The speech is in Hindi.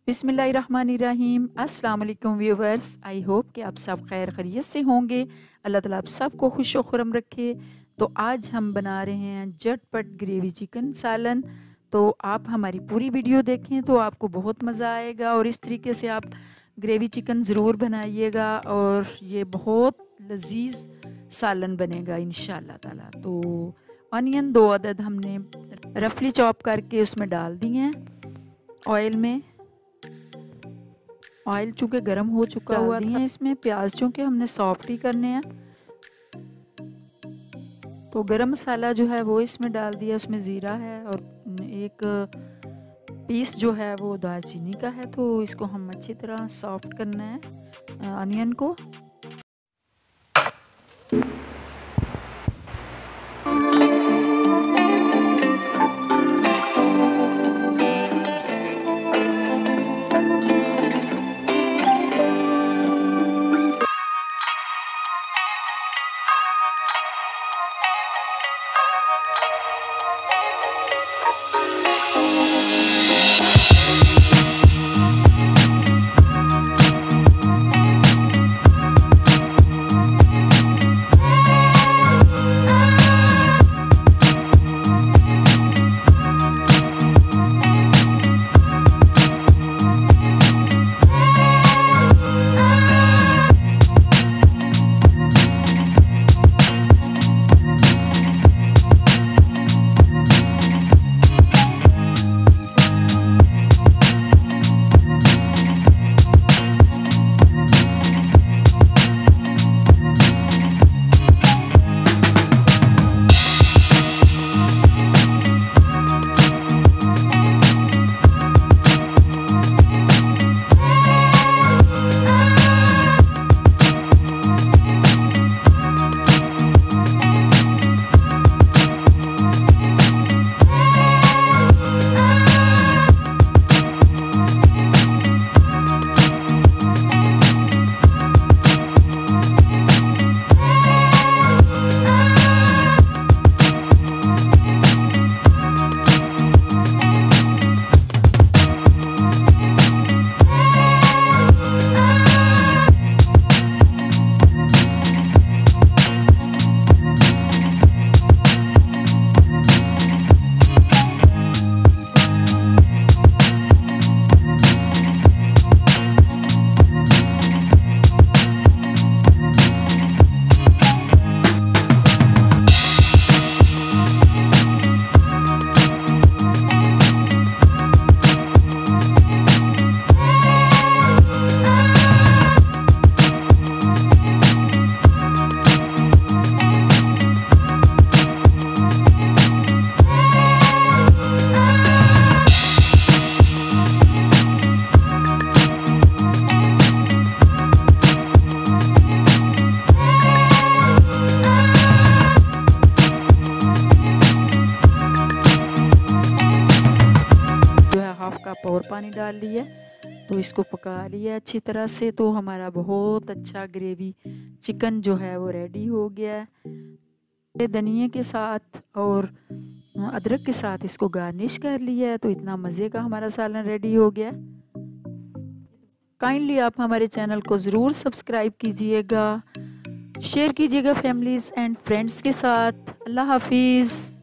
बिस्मिल्लाहिर्रहमानिर्रहीम। अस्सलाम वालेकुम व्यूवर्स, आई होप कि आप सब खैर खैरियत से होंगे। अल्लाह ताला आप सबको खुश व खुरम रखे। तो आज हम बना रहे हैं झटपट ग्रेवी चिकन सालन। तो आप हमारी पूरी वीडियो देखें तो आपको बहुत मज़ा आएगा और इस तरीके से आप ग्रेवी चिकन ज़रूर बनाइएगा और ये बहुत लजीज सालन बनेगा इंशाल्लाह ताला। तो ऑनियन 2 अदद हमने रफली चॉप करके उसमें डाल दिए हैं ऑयल में। ऑयल चूँकि गर्म हो चुका हुआ था। इसमें प्याज चूँकि हमने सॉफ्ट ही करने हैं तो गरम मसाला जो है वो इसमें डाल दिया। उसमें ज़ीरा है और एक पीस जो है वो दालचीनी का है। तो इसको हम अच्छी तरह सॉफ्ट करना है अनियन को। कप और पानी डाल लिया तो इसको पका लिया अच्छी तरह से। तो हमारा बहुत अच्छा ग्रेवी चिकन जो है वो रेडी हो गया है। धनिया के साथ और अदरक के साथ इसको गार्निश कर लिया है। तो इतना मज़े का हमारा सालन रेडी हो गया। काइंडली आप हमारे चैनल को ज़रूर सब्सक्राइब कीजिएगा, शेयर कीजिएगा फैमिलीज़ एंड फ्रेंड्स के साथ। अल्लाह हाफिज़।